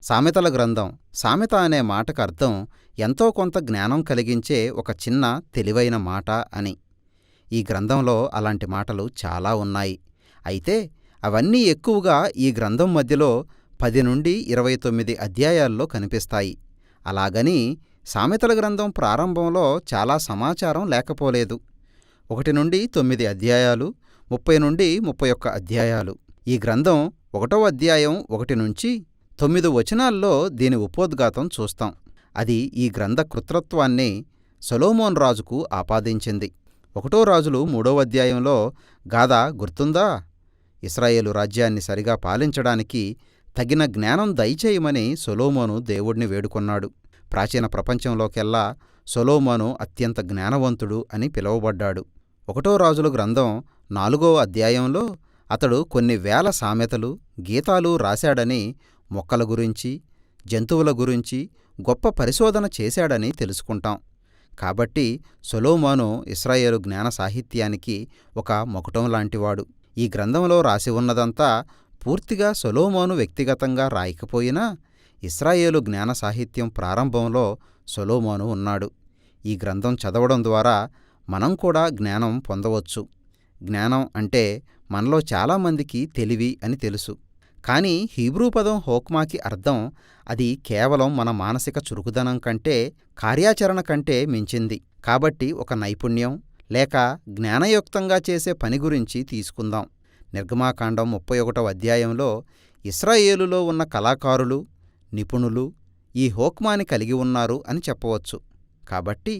సామెతల గ్రంథం. సామెత అనే మాటకర్థం ఎంతో కొంత జ్ఞానం కలిగించే ఒక చిన్న తెలివైన మాట అని. ఈ గ్రంథంలో అలాంటి మాటలు చాలా ఉన్నాయి. అయితే అవన్నీ ఎక్కువగా ఈ గ్రంథం మధ్యలో 10 నుండి 29 అధ్యాయాల్లో కనిపిస్తాయి. అలాగని సామెతల గ్రంథం ప్రారంభంలో చాలా సమాచారం లేకపోలేదు. 1 నుండి 9 అధ్యాయాలు, 30 నుండి 31 అధ్యాయాలు. ఈ గ్రంథం 1వ అధ్యాయం 1 నుంచి 9 వచనాల్లో దీని ఉపోద్ఘాతం చూస్తాం. అది ఈ గ్రంథ కృత్రత్వాన్ని సొలొమోను రాజుకు ఆపాదించింది. 1 రాజులు 3వ అధ్యాయంలో గాథ గుర్తుందా? ఇశ్రాయేలు రాజ్యాన్ని సరిగా పాలించడానికి తగిన జ్ఞానం దయచేయమని సొలొమోను దేవుణ్ణి వేడుకొన్నాడు. ప్రాచీన ప్రపంచంలోకెల్లా సొలొమోను అత్యంత జ్ఞానవంతుడు అని పిలువబడ్డాడు. 1 రాజుల గ్రంథం 4వ అధ్యాయంలో అతడు కొన్ని వేల సామెతలు, గీతాలు రాశాడని, మొక్కల గురించి, జంతువుల గురించి గొప్ప పరిశోధన చేశాడని తెలుసుకుంటాం. కాబట్టి సొలొమోను ఇశ్రాయేలు జ్ఞాన సాహిత్యానికి ఒక మకుటం లాంటివాడు. ఈ గ్రంథంలో రాసి ఉన్నదంతా పూర్తిగా సొలొమోను వ్యక్తిగతంగా రాయకపోయినా ఇశ్రాయేలు జ్ఞాన సాహిత్యం ప్రారంభంలో సొలొమోను ఉన్నాడు. ఈ గ్రంథం చదవడం ద్వారా మనం కూడా జ్ఞానం పొందవచ్చు. జ్ఞానం అంటే మనలో చాలామందికి తెలివి అని తెలుసు. కానీ హీబ్రూ పదం హోక్మాకి అర్థం అది కేవలం మన మానసిక చురుకుదనం కంటే, కార్యాచరణ కంటే మించింది. కాబట్టి ఒక నైపుణ్యం లేక జ్ఞానయుక్తంగా చేసే పని గురించి తీసుకుందాం. నిర్గమాకాండం 31వ అధ్యాయంలో ఇశ్రాయేలులో ఉన్న కళాకారులు, నిపుణులు ఈ హోక్మాని కలిగి ఉన్నారు అని చెప్పవచ్చు. కాబట్టి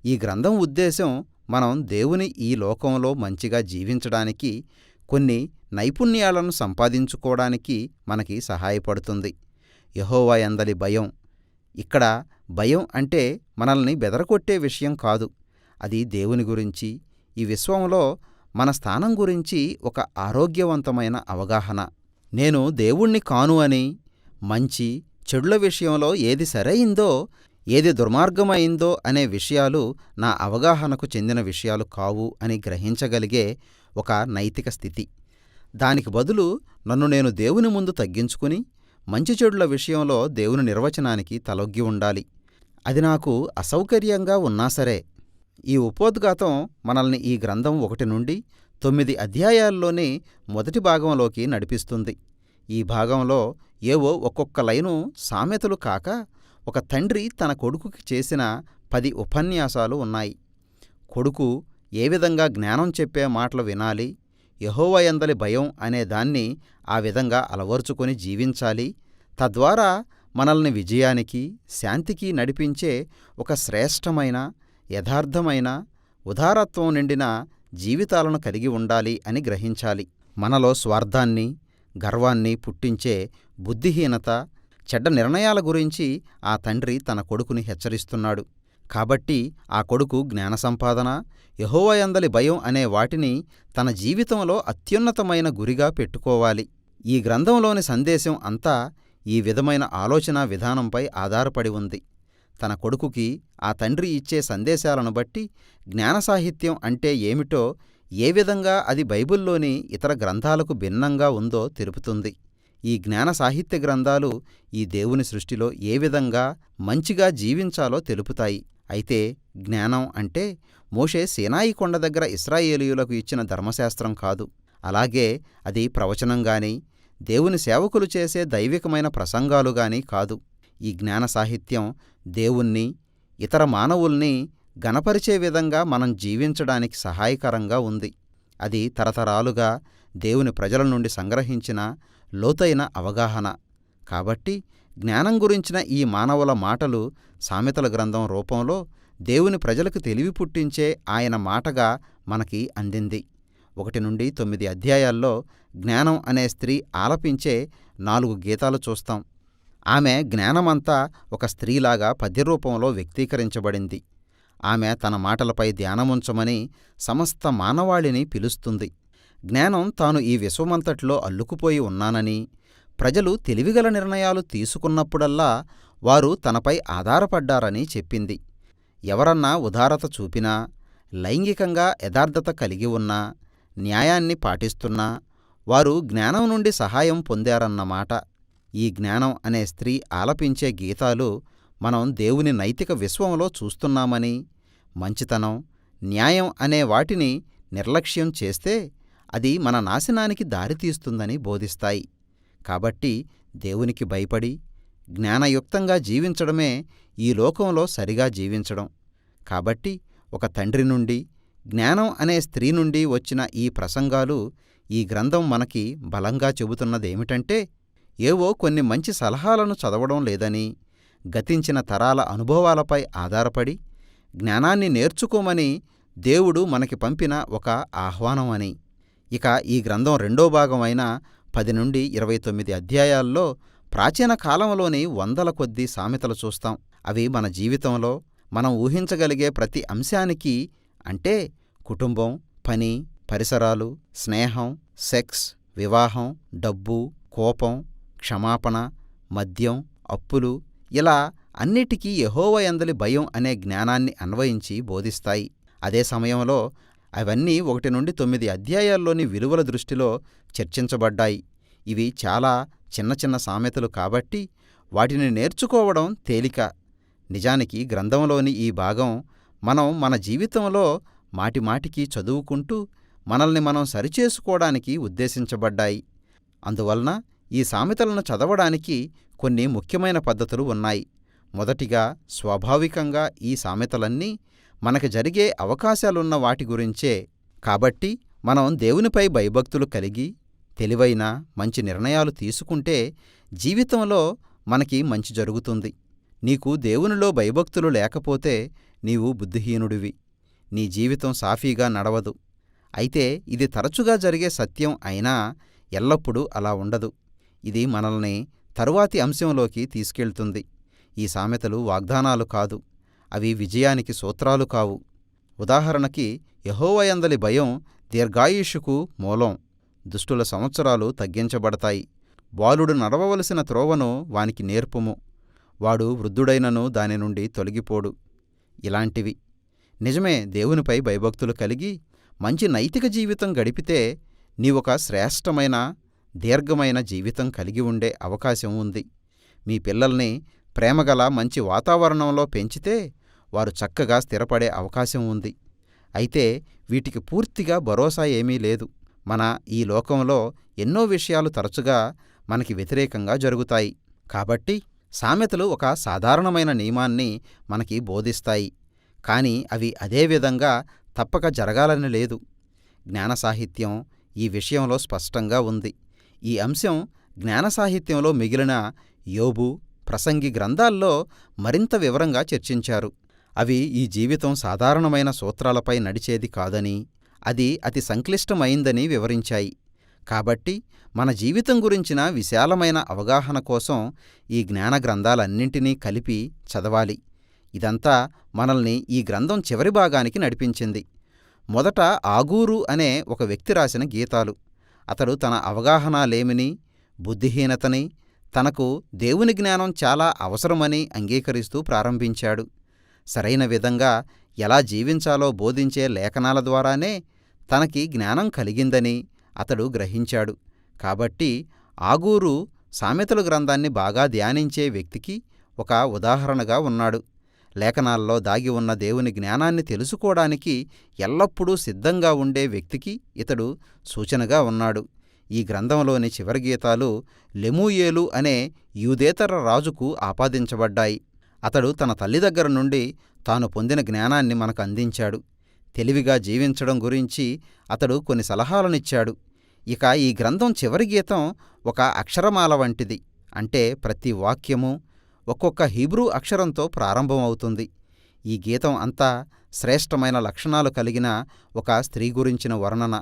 ఈ గ్రంథం ఉద్దేశం మనం దేవుని ఈ లోకంలో మంచిగా జీవించడానికి, కొన్ని నైపుణ్యాలను సంపాదించుకోవడానికి మనకి సహాయపడుతుంది. యెహోవా యందలి భయం. ఇక్కడ భయం అంటే మనల్ని బెదరగొట్టే విషయం కాదు. అది దేవుని గురించి, ఈ విశ్వంలో మన స్థానం గురించి ఒక ఆరోగ్యవంతమైన అవగాహన. నేను దేవుణ్ణి కాను అని, మంచి చెడుల విషయంలో ఏది సరైందో, ఏది దుర్మార్గమైందో అనే విషయాలు నా అవగాహనకు చెందిన విషయాలు కావు అని గ్రహించగలిగే ఒక నైతిక స్థితి. దానికి బదులు నన్ను నేను దేవుని ముందు తగ్గించుకుని మంచి చెడుల విషయంలో దేవుని నిర్వచనానికి తలొగ్గి ఉండాలి. అది నాకు అసౌకర్యంగా ఉన్నా సరే. ఈ ఉపోద్ఘాతం మనల్ని ఈ గ్రంథం 1 నుండి 9 అధ్యాయాల్లోని మొదటి భాగంలోకి నడిపిస్తుంది. ఈ భాగంలో ఏవో ఒక్కొక్క లైను సామెతలు కాక, ఒక తండ్రి తన కొడుకుకి చేసిన 10 ఉపన్యాసాలు ఉన్నాయి. కొడుకు ఏ విధంగా జ్ఞానం చెప్పే మాటలు వినాలి, యెహోవా యందలి భయం అనే దాన్ని ఆ విధంగా అలవరుచుకొని జీవించాలి, తద్వారా మనల్ని విజయానికి, శాంతికి నడిపించే ఒక శ్రేష్టమైన, యథార్థమైన, ఉదారత్వం నిండిన జీవితాలను కలిగి ఉండాలి అని గ్రహించాలి. మనలో స్వార్థాన్ని, గర్వాన్ని పుట్టించే బుద్ధిహీనత, చెడ్డ నిర్ణయాల గురించి ఆ తండ్రి తన కొడుకుని హెచ్చరిస్తున్నాడు. కాబట్టి ఆ కొడుకు జ్ఞాన సంపాదన, యెహోవా యందలి భయం అనే వాటిని తన జీవితంలో అత్యున్నతమైన గురిగా పెట్టుకోవాలి. ఈ గ్రంథంలోని సందేశం అంతా ఈ విధమైన ఆలోచనా విధానంపై ఆధారపడి ఉంది. తన కొడుకుకి ఆ తండ్రి ఇచ్చే సందేశాలను బట్టి జ్ఞాన సాహిత్యం అంటే ఏమిటో, ఏ విధంగా అది బైబిల్లోని ఇతర గ్రంథాలకు భిన్నంగా ఉందో తెలుపుతుంది. ఈ జ్ఞాన సాహిత్య గ్రంథాలు ఈ దేవుని సృష్టిలో ఏ విధంగా మంచిగా జీవించాలో తెలుపుతాయి. అయితే జ్ఞానం అంటే మోషే సీనాయి కొండ దగ్గర ఇశ్రాయేలీయులకు ఇచ్చిన ధర్మశాస్త్రం కాదు. అలాగే అది ప్రవచనంగానీ, దేవుని సేవకులు చేసే దైవికమైన ప్రసంగాలుగానీ కాదు. ఈ జ్ఞాన సాహిత్యం దేవుణ్ణి, ఇతర మానవుల్ని గణపరిచే విధంగా మనం జీవించడానికి సహాయకరంగా ఉంది. అది తరతరాలుగా దేవుని ప్రజల నుండి సంగ్రహించిన లోతైన అవగాహన. కాబట్టి జ్ఞానం గురించిన ఈ మానవుల మాటలు సామెతల గ్రంథం రూపంలో దేవుని ప్రజలకు తెలివి పుట్టించే ఆయన మాటగా మనకి అందింది. 1 నుండి 9 అధ్యాయాల్లో జ్ఞానం అనే స్త్రీ ఆలపించే 4 గీతాలు చూస్తాం. ఆమె జ్ఞానమంతా ఒక స్త్రీలాగా పద్యరూపంలో వ్యక్తీకరించబడింది. ఆమె తన మాటలపై ధ్యానముంచమని సమస్త మానవాళిని పిలుస్తుంది. జ్ఞానం తాను ఈ విశ్వమంతట్లో అల్లుకుపోయి ఉన్నానని, ప్రజలు తెలివిగల నిర్ణయాలు తీసుకున్నప్పుడల్లా వారు తనపై ఆధారపడ్డారని చెప్పింది. ఎవరన్నా ఉదారత చూపినా, లైంగికంగా యథార్థత కలిగి ఉన్నా, న్యాయాన్ని పాటిస్తున్నా వారు జ్ఞానం నుండి సహాయం పొందారన్నమాట. ఈ జ్ఞానం అనే స్త్రీ ఆలపించే గీతాలు మనం దేవుని నైతిక విశ్వంలో చూస్తున్నామని, మంచితనం, న్యాయం అనే వాటిని నిర్లక్ష్యం చేస్తే అది మన నాశనానికి దారితీస్తుందని బోధిస్తాయి. కాబట్టి దేవునికి భయపడి జ్ఞానయుక్తంగా జీవించడమే ఈ లోకంలో సరిగా జీవించడం. కాబట్టి ఒక తండ్రి నుండి, జ్ఞానం అనే స్త్రీ నుండి వచ్చిన ఈ ప్రసంగాలు, ఈ గ్రంథం మనకి బలంగా చెబుతున్నదేమిటంటే, ఏవో కొన్ని మంచి సలహాలను చదవడం లేదని, గతించిన తరాల అనుభవాలపై ఆధారపడి జ్ఞానాన్ని నేర్చుకోమని దేవుడు మనకి పంపిన ఒక ఆహ్వానం అని. ఇక ఈ గ్రంథం రెండో భాగమైన 10 నుండి 29 అధ్యాయాల్లో ప్రాచీన కాలంలోని వందల కొద్దీ సామెతలు చూస్తాం. అవి మన జీవితంలో మనం ఊహించగలిగే ప్రతి అంశానికి, అంటే కుటుంబం, పని, పరిసరాలు, స్నేహం, సెక్స్, వివాహం, డబ్బు, కోపం, క్షమాపణ, మద్యం, అప్పులు, ఇలా అన్నిటికీ యెహోవా యందలి భయం అనే జ్ఞానాన్ని అన్వయించి బోధిస్తాయి. అదే సమయంలో అవన్నీ 1 నుండి 9 అధ్యాయాల్లోని విలువల దృష్టిలో చర్చించబడ్డాయి. ఇవి చాలా చిన్న చిన్న సామెతలు కాబట్టి వాటిని నేర్చుకోవడం తేలిక. నిజానికి గ్రంథంలోని ఈ భాగం మనం మన జీవితంలో మాటిమాటికి చదువుకుంటూ మనల్ని మనం సరిచేసుకోవడానికి ఉద్దేశించబడ్డాయి. అందువలన ఈ సామెతలను చదవడానికి కొన్ని ముఖ్యమైన పద్ధతులు ఉన్నాయి. మొదటిగా, స్వాభావికంగా ఈ సామెతలన్నీ మనకు జరిగే అవకాశాలున్న వాటి గురించే. కాబట్టి మనం దేవునిపై భయభక్తులు కలిగి తెలివైన మంచి నిర్ణయాలు తీసుకుంటే జీవితంలో మనకి మంచి జరుగుతుంది. నీకు దేవునిలో భయభక్తులు లేకపోతే నీవు బుద్ధిహీనుడివి. నీ జీవితం సాఫీగా నడవదు. అయితే ఇది తరచుగా జరిగే సత్యం అయినా ఎల్లప్పుడూ అలా ఉండదు. ఇది మనల్ని తరువాతి అంశంలోకి తీసుకెళ్తుంది. ఈ సామెతలు వాగ్దానాలు కాదు, అవి విజయానికి సూత్రాలు కావు. ఉదాహరణకి, యెహోవా యందలి భయం దీర్ఘాయుష్షుకు మూలం. దుష్టుల సంవత్సరాలు తగ్గించబడతాయి. బాలుడు నడవవలసిన త్రోవను వానికి నేర్పుము, వాడు వృద్ధుడైనను దాని నుండి తొలగిపోడు. ఇలాంటివి. నిజమే, దేవునిపై భయభక్తులు కలిగి మంచి నైతిక జీవితం గడిపితే నీవొక శ్రేష్టమైన, దీర్ఘమైన జీవితం కలిగి ఉండే అవకాశం ఉంది. మీ పిల్లల్ని ప్రేమగల మంచి వాతావరణంలో పెంచితే వారు చక్కగా స్థిరపడే అవకాశం ఉంది. అయితే వీటికి పూర్తిగా భరోసా ఏమీ లేదు. మన ఈ లోకంలో ఎన్నో విషయాలు తరచుగా మనకి వ్యతిరేకంగా జరుగుతాయి. కాబట్టి సామెతలు ఒక సాధారణమైన నియమాన్ని మనకి బోధిస్తాయి. కాని అవి అదే విధంగా తప్పక జరగాలని లేదు. జ్ఞాన సాహిత్యం ఈ విషయంలో స్పష్టంగా ఉంది. ఈ అంశం జ్ఞాన సాహిత్యంలో మిగిలిన యోబు, ప్రసంగి గ్రంథాల్లో మరింత వివరంగా చర్చించారు. అవి ఈ జీవితం సాధారణమైన సూత్రాలపై నడిచేది కాదని, అది అతి సంక్లిష్టమైందని వివరించాయి. కాబట్టి మన జీవితం గురించిన విశాలమైన అవగాహన కోసం ఈ జ్ఞాన గ్రంథాలన్నింటినీ కలిపి చదవాలి. ఇదంతా మనల్ని ఈ గ్రంథం చివరి భాగానికి నడిపించింది. మొదట ఆగూరు అనే ఒక వ్యక్తి రాసిన గీతాలు. అతడు తన అవగాహన లేమిని, బుద్ధిహీనతని, తనకు దేవుని జ్ఞానం చాలా అవసరమని అంగీకరిస్తూ ప్రారంభించాడు. సరైన విధంగా ఎలా జీవించాలో బోధించే లేఖనాల ద్వారానే తనకి జ్ఞానం కలిగిందని అతడు గ్రహించాడు. కాబట్టి ఆగూరు సామెతలు గ్రంథాన్ని బాగా ధ్యానించే వ్యక్తికి ఒక ఉదాహరణగా ఉన్నాడు. లేఖనాల్లో దాగి ఉన్న దేవుని జ్ఞానాన్ని తెలుసుకోవడానికి ఎల్లప్పుడూ సిద్ధంగా ఉండే వ్యక్తికి ఇతడు సూచనగా ఉన్నాడు. ఈ గ్రంథంలోని చివరి గీతాలు లెమూయేలు అనే యూదేతర రాజుకు ఆపాదించబడ్డాయి. అతడు తన తల్లి దగ్గర నుండి తాను పొందిన జ్ఞానాన్ని మనకు అందించాడు. తెలివిగా జీవించడం గురించి అతడు కొన్ని సలహాలనిచ్చాడు. ఇక ఈ గ్రంథం చివరి గీతం ఒక అక్షరమాల వంటిది. అంటే ప్రతి వాక్యము ఒక్కొక్క హీబ్రూ అక్షరంతో ప్రారంభమవుతుంది. ఈ గీతం అంతా శ్రేష్టమైన లక్షణాలు కలిగిన ఒక స్త్రీ గురించిన వర్ణన.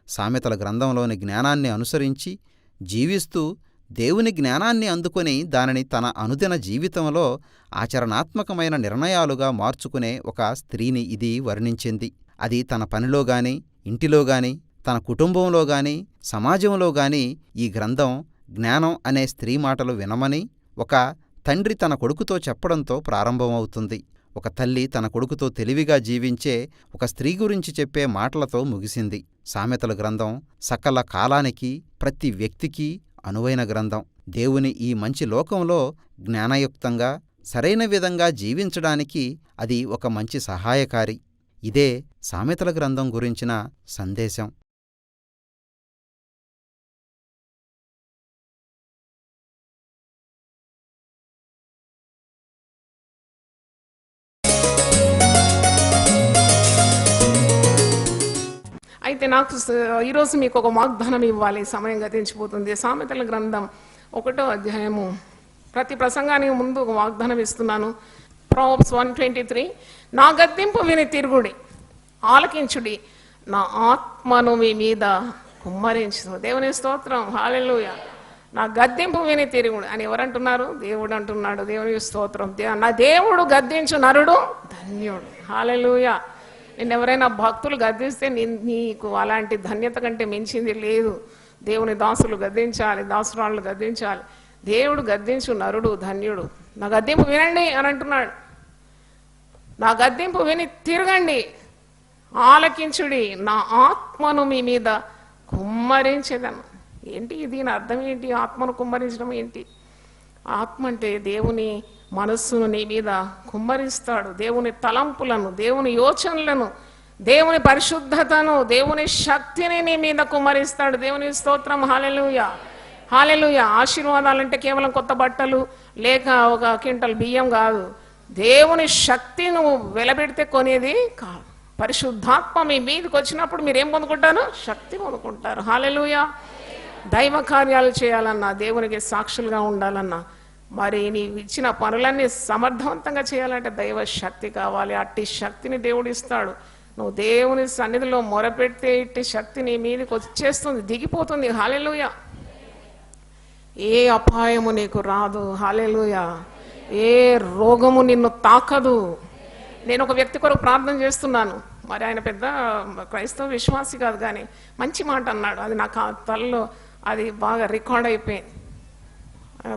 సామెతల గ్రంథంలోని జ్ఞానాన్ని అనుసరించి జీవిస్తూ దేవుని జ్ఞానాన్ని అందుకొని దానిని తన అనుదిన జీవితంలో ఆచరణాత్మకమైన నిర్ణయాలుగా మార్చుకునే ఒక స్త్రీని ఇది వర్ణించింది. అది తన పనిలోగాని, ఇంటిలోగాని, తన కుటుంబంలోగాని, సమాజంలోగాని ఈ గ్రంథం జ్ఞానం అనే స్త్రీ మాటలు వినమని ఒక తండ్రి తన కొడుకుతో చెప్పడంతో ప్రారంభమవుతుంది. ఒక తల్లి తన కొడుకుతో తెలివిగా జీవించే ఒక స్త్రీ గురించి చెప్పే మాటలతో ముగిసింది. సామెతల గ్రంథం సకల కాలానికి, ప్రతి వ్యక్తికి అనువైన గ్రంథం. దేవుని ఈ మంచి లోకంలో జ్ఞానయుక్తంగా సరైన విధంగా జీవించడానికి అది ఒక మంచి సహాయకారి. ఇదే సామెతల గ్రంథం గురించిన సందేశం. అయితే నాకు ఈరోజు మీకు ఒక వాగ్దానం ఇవ్వాలి, సమయం గతించిపోతుంది. సామెతల గ్రంథం 1వ అధ్యాయము. ప్రతి ప్రసంగానికి ముందు ఒక వాగ్దానం ఇస్తున్నాను. Proverbs 1:23, నా గద్దింపు విని తిరుగుడి, ఆలకించుడి, నా ఆత్మను మీ మీద కుమ్మరించు. దేవుని స్తోత్రం, హల్లెలూయా. నా గద్దింపు విని తిరుగుడు అని ఎవరంటున్నారు? దేవుడు అంటున్నాడు. దేవుని స్తోత్రం. నా దేవుడు గద్దించు నరుడు ధన్యుడు. హల్లెలూయా. నిన్నెవరైనా భక్తులు గద్దిస్తే నీకు అలాంటి ధన్యత కంటే మించింది లేదు. దేవుని దాసులు గద్దించాలి, దాసురాళ్ళు గద్దించాలి. దేవుడు గద్దించు నరుడు ధన్యుడు. నా గద్దింపు వినండి అని అంటున్నాడు. నా గద్దింపు విని తిరగండి, ఆలకించుడి, నా ఆత్మను మీ మీద కుమ్మరించేదను. ఏంటి దీని అర్థం ఏంటి? ఆత్మను కుమ్మరించడం ఏంటి? ఆత్మ అంటే దేవుని మనస్సును నీ మీద కుమ్మరిస్తాడు. దేవుని తలంపులను, దేవుని యోచనలను, దేవుని పరిశుద్ధతను, దేవుని శక్తిని నీ మీద కుమ్మరిస్తాడు. దేవుని స్తోత్రం, హల్లెలూయా, హల్లెలూయా. ఆశీర్వాదాలంటే కేవలం కొత్త బట్టలు లేక ఒక క్వింటల్ బియ్యం కాదు. దేవుని శక్తి నువ్వు వెలబెడితే కొనేది కాదు. పరిశుద్ధాత్మ మీ మీదకి వచ్చినప్పుడు మీరేం పొందుకుంటారు? శక్తి పొందుకుంటారు. హల్లెలూయా. దైవ కార్యాలు చేయాలన్నా, దేవునికి సాక్షులుగా ఉండాలన్నా, మరి నీవు ఇచ్చిన పనులన్నీ సమర్థవంతంగా చేయాలంటే దైవ శక్తి కావాలి. అట్టి శక్తిని దేవుడు ఇస్తాడు. నువ్వు దేవుని సన్నిధిలో మొరపెడితే ఇట్టి శక్తి నీ మీదకి వచ్చేస్తుంది, దిగిపోతుంది. హల్లెలూయా. ఏ అపాయము నీకు రాదు. హల్లెలూయా. ఏ రోగము నిన్ను తాకదు. నేను ఒక వ్యక్తి కొరకు ప్రార్థన చేస్తున్నాను. మరి ఆయన పెద్ద క్రైస్తవ విశ్వాసి కాదు, కానీ మంచి మాట అన్నాడు. అది నాకు ఆ తలలో అది బాగా రికార్డ్ అయిపోయింది.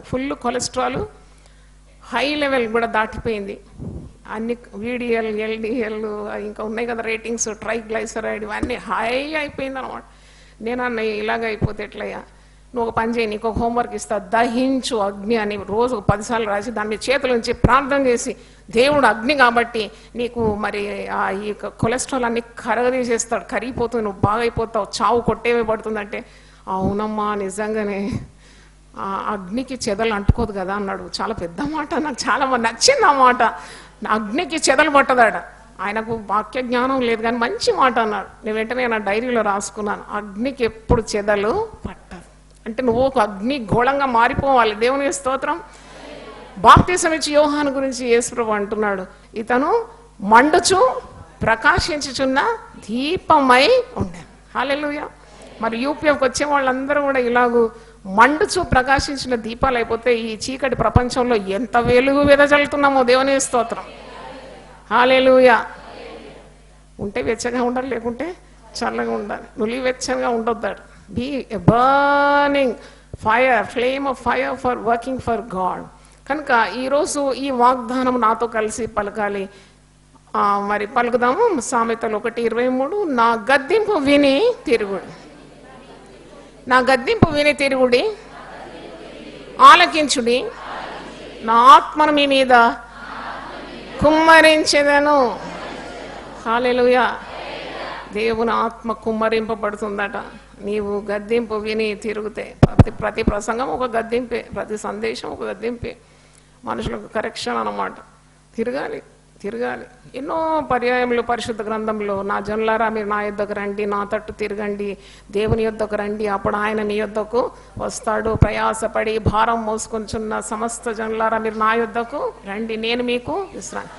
ఫుల్ కొలెస్ట్రాల్ హై లెవెల్ కూడా దాటిపోయింది. అన్ని VDL, LDL ఇంకా ఉన్నాయి కదా రేటింగ్స్, ట్రైగ్లైసరైడ్ ఇవన్నీ హై అయిపోయింది అనమాట. నేను అన్న ఇలాగ అయిపోతే ఎట్లయ్యా, నువ్వు ఒక పని చేయి, నీకు ఒక హోంవర్క్ ఇస్తా, దహించు అగ్ని అని రోజు 10 సార్లు రాసి దాని మీద చేతుల నుంచి ప్రార్థన చేసి, దేవుడు అగ్ని కాబట్టి నీకు మరి ఈ కొలెస్ట్రాల్ అన్ని కరగదీసేస్తాడు, కరిగిపోతుంది, నువ్వు బాగా అయిపోతావు, చావు కొట్టేవే పడుతుందంటే, అవునమ్మా నిజంగానే అగ్నికి చెదలు అంటుకోదు కదా అన్నాడు. చాలా పెద్ద మాట, నాకు చాలా నచ్చింది ఆ మాట. అగ్నికి చెదలు పట్టదాడ. ఆయనకు వాక్య జ్ఞానం లేదు కానీ మంచి మాట అన్నాడు. నేను వెంటనే నా డైరీలో రాసుకున్నాను, అగ్నికి ఎప్పుడు చెదలు పట్టదు. అంటే నువ్వు ఒక అగ్ని గోళంగా మారిపోవాలి. దేవుని స్తోత్రం. బాప్తిసం ఇచ్చి యోహాను గురించి యేసుప్రభు అంటున్నాడు, ఇతను మండుచు ప్రకాశించుచున్న దీపమై ఉండాను. హల్లెలూయా. మరి యూపీఎఫ్కి వచ్చే వాళ్ళందరూ కూడా ఇలాగూ మండుచు ప్రకాశించిన దీపాలు అయిపోతే ఈ చీకటి ప్రపంచంలో ఎంత వెలుగు వెదజల్లుతున్నామో. దేవుని స్తోత్రం. హల్లెలూయా. ఉంటే వెచ్చగా ఉండాలి, లేకుంటే చల్లగా ఉండాలి. నులివి వెచ్చగా ఉండొద్దాడు. Be a burning fire, flame of fire for working for God. కనుక ఈరోజు ఈ వాగ్దానం నాతో కలిసి పలకాలి. మరి పలుకుదాము. సామెతలు 1:23, నా గద్దింపు విని తిరుగుడు, నా గద్దింపు విని తిరుగుడి, ఆలకించుడి, నా ఆత్మను మీ మీద కుమ్మరించెదను. హల్లెలూయా. దేవుని ఆత్మ కుమ్మరింపబడుతుందట నీవు గద్దింపు విని తిరుగుతే. ప్రతి ప్రసంగం ఒక గద్దింపే, ప్రతి సందేశం ఒక గద్దింపే. మనుషులకు కరెక్షన్ అన్నమాట. తిరగాలి, తిరగాలి. ఎన్నో పర్యాయములు పరిశుద్ధ గ్రంథంలో, నా జనులారా మీరు నా యొద్దకు రండి, నా తట్టు తిరగండి, దేవుని యొద్దకు రండి, అప్పుడు ఆయన మీ యొద్దకు వస్తాడు. ప్రయాసపడి భారం మోసుకొంచున్న సమస్త జనులారా మీరు నా యొద్దకు రండి, నేను మీకు విశ్రాంతి.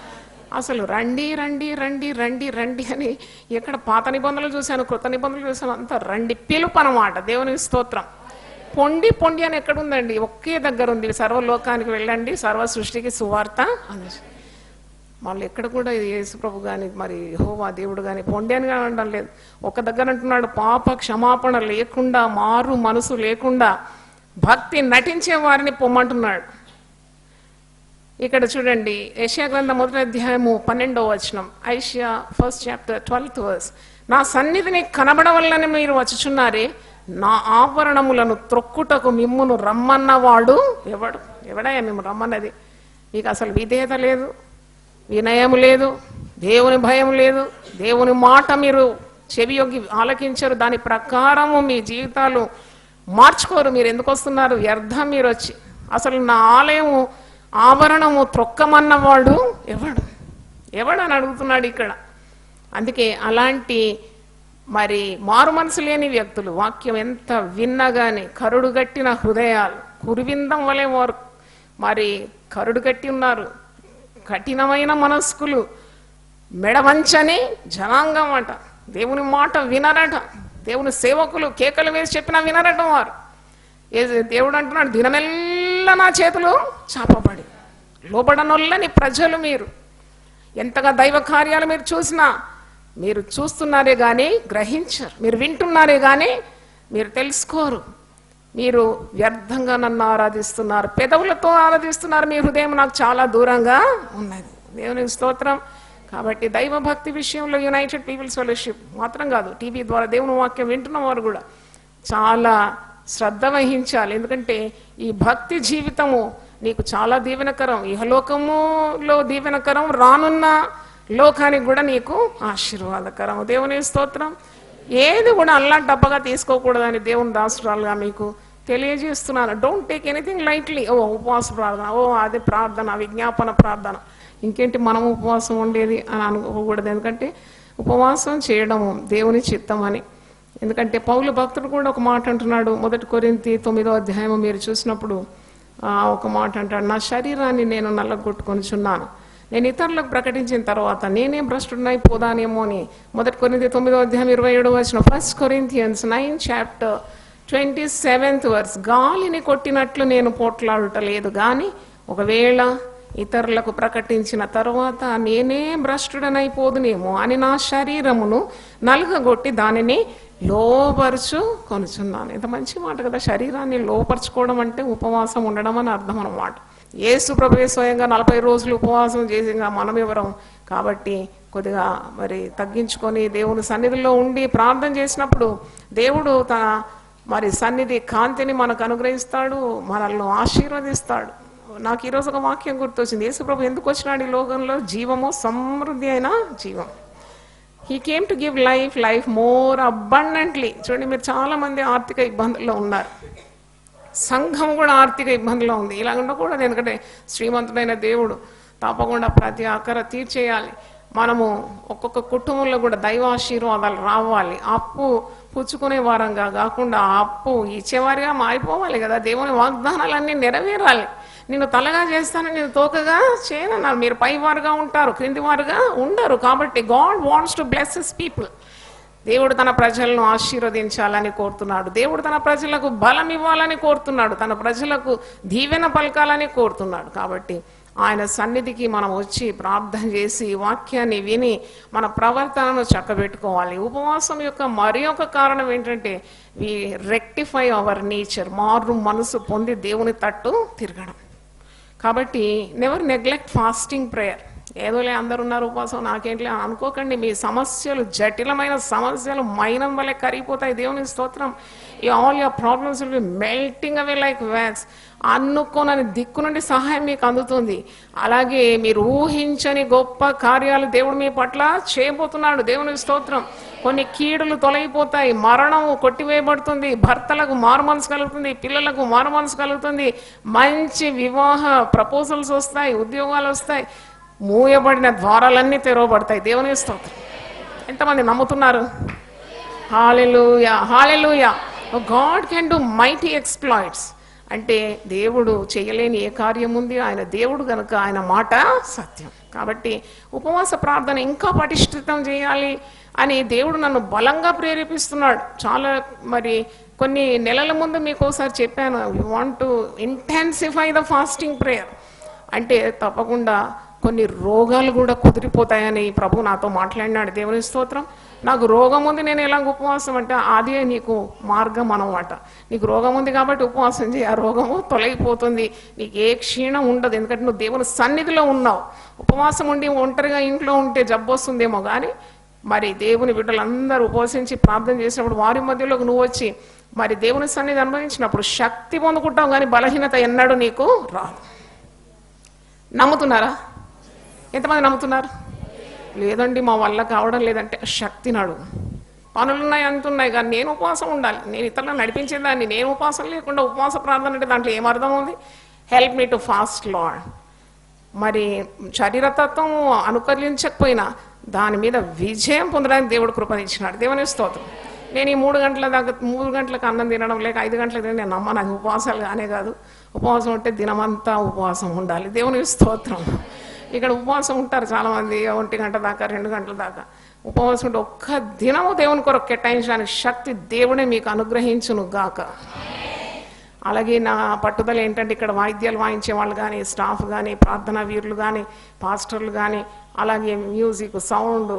అసలు రండి రండి రండి రండి రండి అని ఎక్కడ పాత నిబంధనలు చూశాను, కృత నిబంధనలు చూశాను, అంతా రండి పిలుపు అన్నమాట. దేవుని స్తోత్రం. పొండి పొండి అని ఎక్కడుందండి? ఒకే దగ్గర ఉంది, సర్వలోకానికి వెళ్ళండి, సర్వ సృష్టికి సువార్త అని. వాళ్ళు ఎక్కడ కూడా యేసుప్రభు కానీ మరి యెహోవా దేవుడు కానీ పొండి అని అనడం లేదు. ఒక దగ్గర అంటున్నాడు, పాప క్షమాపణ లేకుండా, మారు మనసు లేకుండా భక్తి నటించే వారిని పొమ్మంటున్నాడు. ఇక్కడ చూడండి, యెషయా గ్రంథం 1వ అధ్యాయము 12వ వచనం. Eicher 1st chapter 12th verse. నా సన్నిధిని కనబడవల్లని మీరు వచ్చుచున్నారే, నా ఆభరణములను త్రొక్కుటకు మిమ్మును రమ్మన్నవాడు ఎవడయ్యా మిమ్ము రమ్మన్నది? మీకు అసలు విధేయత లేదు, వినయం లేదు, దేవుని భయం లేదు, దేవుని మాట మీరు చెవియొగ్గి ఆలకించరు, దాని ప్రకారము మీ జీవితాలు మార్చుకోరు. మీరు ఎందుకు వస్తున్నారు? వ్యర్థం మీరు వచ్చి. అసలు నా ఆలయము ఆభరణము త్రొక్కమన్నవాడు ఎవడని అడుగుతున్నాడు ఇక్కడ. అందుకే అలాంటి మరి మారు మనసు లేని వ్యక్తులు వాక్యం ఎంత విన్నగానే కరుడుగట్టిన హృదయాలు, కురివిందం వలె వారు మరి కరుడుగట్టి ఉన్నారు. కఠినమైన మనస్కులు, మెడవంచని జనాంగం అట. దేవుని మాట వినరట. దేవుని సేవకులు కేకలు వేసి చెప్పినా వినరట వారు. దేవుడు అంటున్నాడు, దినమెల్లా నా చేతులు చాపబడి. లోబడనొల్లని ప్రజలు మీరు. ఎంతగా దైవ కార్యాలు మీరు చూసినా మీరు చూస్తున్నారే కానీ గ్రహించరు, మీరు వింటున్నారే కానీ మీరు తెలుసుకోరు. మీరు వ్యర్థంగా నన్ను ఆరాధిస్తున్నారు, పెదవులతో ఆరాధిస్తున్నారు, మీ హృదయం నాకు చాలా దూరంగా ఉన్నది. దేవునికి స్తోత్రం. కాబట్టి దైవ భక్తి విషయంలో యునైటెడ్ పీపుల్స్ ఫెలోషిప్ మాత్రం కాదు, టీవీ ద్వారా దేవుని వాక్యం వింటున్న వారు కూడా చాలా శ్రద్ధ వహించాలి. ఎందుకంటే ఈ భక్తి జీవితము నీకు చాలా దీవెనకరం, ఇహలోకములో దీవెనకరం, రానున్న లోకానికి కూడా నీకు ఆశీర్వాదకరం. దేవుని స్తోత్రం. ఏది కూడా అల్లా డబ్బగా తీసుకోకూడదని దేవుని దాసురాలుగా మీకు తెలియజేస్తున్నాను. Don't take anything lightly. ఉపవాస ప్రార్థన, అది ప్రార్థన, విజ్ఞాపన ప్రార్థన, ఇంకేంటి మనం ఉపవాసం ఉండేది అని అనుకోకూడదు. ఎందుకంటే ఉపవాసం చేయడము దేవుని చిత్తం అని. ఎందుకంటే పౌలు భక్తుడు కూడా ఒక మాట అంటున్నాడు, 1 కొరింథీ 9వ అధ్యాయం మీరు చూసినప్పుడు ఒక మాట అంటాడు, నా శరీరాన్ని నేను నల్లగొట్టుకొనిచున్నాను, నేను ఇతరులకు ప్రకటించిన తర్వాత నేనే భ్రష్టుడైపోదానేమో అని. 1 కొరింథీ 9వ అధ్యాయం 27వ వచనం, 1 Corinthians 9 chapter 27th verse, గాలిని కొట్టినట్లు నేను పోట్లాడుట లేదు కానీ ఒకవేళ ఇతరులకు ప్రకటించిన తరువాత నేనే భ్రష్టుడనైపోదునేమో అని నా శరీరమును నలుగగొట్టి దానిని లోపరుచు కొనుచున్నాను. ఇంత మంచి మాట కదా. శరీరాన్ని లోపరుచుకోవడం అంటే ఉపవాసం ఉండడం అని అర్థం అన్నమాట. యేసు ప్రభువే స్వయంగా 40 రోజులు ఉపవాసం చేసి మనం ఎవరం? కాబట్టి కొద్దిగా మరి తగ్గించుకొని దేవుని సన్నిధిలో ఉండి ప్రార్థన చేసినప్పుడు దేవుడు తన మరి సన్నిధి కాంతిని మనకు అనుగ్రహిస్తాడు, మనల్ని ఆశీర్వదిస్తాడు. నాకు ఈరోజు ఒక వాక్యం గుర్తొచ్చింది. యేసు ప్రభు ఎందుకు వచ్చినాడు ఈ లోకంలో? జీవము, సమృద్ధి అయిన జీవం. He came to give life more abundantly. చూడండి, మీరు చాలా మంది ఆర్థిక ఇబ్బందుల్లో ఉన్నారు, సంఘం కూడా ఆర్థిక ఇబ్బందిలో ఉంది. ఇలా ఉండకూడదు. ఎందుకంటే శ్రీమంతుడైన దేవుడు తప్పకుండా ప్రతి అక్కర తీర్చేయాలి. మనము ఒక్కొక్క కుటుంబంలో కూడా దైవాశీర్వాదాలు రావాలి. అప్పు పుచ్చుకునే వారంగా కాకుండా అప్పు ఇచ్చేవారిగా మారిపోవాలి కదా. దేవుని వాగ్దానాలన్నీ నెరవేరాలి. నేను తలగా చేస్తాను, నేను తోకగా చేయనన్నారు. మీరు పైవారుగా ఉంటారు, క్రింది వారుగా ఉండరు. కాబట్టి God wants to bless his people. దేవుడు తన ప్రజలను ఆశీర్వదించాలని కోరుతున్నాడు. దేవుడు తన ప్రజలకు బలం ఇవ్వాలని కోరుతున్నాడు. తన ప్రజలకు దీవెన పలకాలని కోరుతున్నాడు. కాబట్టి ఆయన సన్నిధికి మనం వచ్చి ప్రార్థన చేసి వాక్యాన్ని విని మన ప్రవర్తనను చక్కబెట్టుకోవాలి. ఉపవాసం యొక్క మరి ఒక కారణం ఏంటంటే వి రెక్టిఫై అవర్ నేచర్, మారు మనసు పొంది దేవుని తట్టు తిరగడం. కాబట్టి నెవర్ నెగ్లెక్ట్ ఫాస్టింగ్ ప్రేయర్. ఏదోలే అందరు ఉన్నారు ఉపవాసం, నాకేంట్లే అనుకోకండి. మీ సమస్యలు, జటిలమైన సమస్యలు మైనం వల్లే కరిగిపోతాయి. దేవుని స్తోత్రం. All your problems will be melting away like wax. అనుకోనని దిక్కు నుండి సహాయం మీకు అందుతుంది. అలాగే మీరు ఊహించని గొప్ప కార్యాలు దేవుడు మీ పట్ల చేయబోతున్నాడు. దేవుని స్తోత్రం. కొన్ని కీడులు తొలగిపోతాయి, మరణము కొట్టివేయబడుతుంది, భర్తలకు మారు మనసు కలుగుతుంది, పిల్లలకు మారు మనసు కలుగుతుంది, మంచి వివాహ ప్రపోజల్స్ వస్తాయి, ఉద్యోగాలు వస్తాయి, మూయబడిన ద్వారాలన్నీ తెరవబడతాయి. దేవుని స్తోత్రం. ఎంతమంది నమ్ముతున్నారు? Hallelujah, hallelujah. God can do mighty exploits. అంటే దేవుడు చేయలేని ఏ కార్యం ఉంది? ఆయన దేవుడు కనుక ఆయన మాట సత్యం. కాబట్టి ఉపవాస ప్రార్థన ఇంకా పటిష్ఠితం చేయాలి అని దేవుడు నన్ను బలంగా ప్రేరేపిస్తున్నాడు. చాలా మరి కొన్ని నెలల ముందు మీకు ఒకసారి చెప్పాను, you want to intensify the fasting prayer. అంటే తప్పకుండా కొన్ని రోగాలు కూడా కుదిరిపోతాయని ప్రభు నాతో మాట్లాడినాడు. దేవుని స్తోత్రం. నాకు రోగం ఉంది, నేను ఎలాగ ఉపవాసం అంటే అదే నీకు మార్గం అన్నమాట. నీకు రోగం ఉంది కాబట్టి ఉపవాసం చేయి, ఆ రోగము తొలగిపోతుంది, నీకు ఏ క్షీణం ఉండదు. ఎందుకంటే నువ్వు దేవుని సన్నిధిలో ఉన్నావు. ఉపవాసం ఉండి ఒంటరిగా ఇంట్లో ఉంటే జబ్బు వస్తుందేమో కానీ మరి దేవుని బిడ్డలందరూ ఉపవసించి ప్రార్థన చేసినప్పుడు వారి మధ్యలోకి నువ్వు వచ్చి మరి దేవుని సన్నిధి అనుభవించినప్పుడు శక్తి పొందుకుంటావు, కానీ బలహీనత ఎన్నడూ నీకు రాదు. నమ్ముతున్నారా? ఎంతమంది నమ్ముతున్నారు? లేదండి మా వల్ల కావడం లేదంటే శక్తిని అడుగు. పనులున్నాయి అంటున్నాయి కానీ నేను ఉపవాసం ఉండాలి, నేను ఇతరులను నడిపించేదాన్ని, నేను ఉపవాసం లేకుండా ఉపవాస ప్రార్థన అంటే దాంట్లో ఏమర్థం ఉంది? Help me to fast lord. మరి శరీరతత్వం అనుకరించకపోయినా దాని మీద విజయం పొందడానికి దేవుడు కృపనిచ్చినాడు. దేవుని స్తోత్రం. నేను ఈ 3 గంటలకు అన్నం తినడం లేక 5 గంటలకు తినడం నేను నమ్మను. అది ఉపవాసాలు కానే కాదు. ఉపవాసం ఉంటే దినమంతా ఉపవాసం ఉండాలి. దేవుని స్తోత్రం. ఇక్కడ ఉపవాసం ఉంటారు చాలామంది 1 గంట దాకా 2 గంటల దాకా ఉపవాసం ఉంటే ఒక్క దినము దేవుని కొరకు కేటాయించడానికి శక్తి దేవుడే మీకు అనుగ్రహించును గాక. అలాగే నా పట్టుదల ఏంటంటే ఇక్కడ వాయిద్యాలు వాయించే వాళ్ళు కానీ, స్టాఫ్ కానీ, ప్రార్థనా వీరులు కానీ, పాస్టర్లు కానీ, అలాగే మ్యూజిక్, సౌండ్,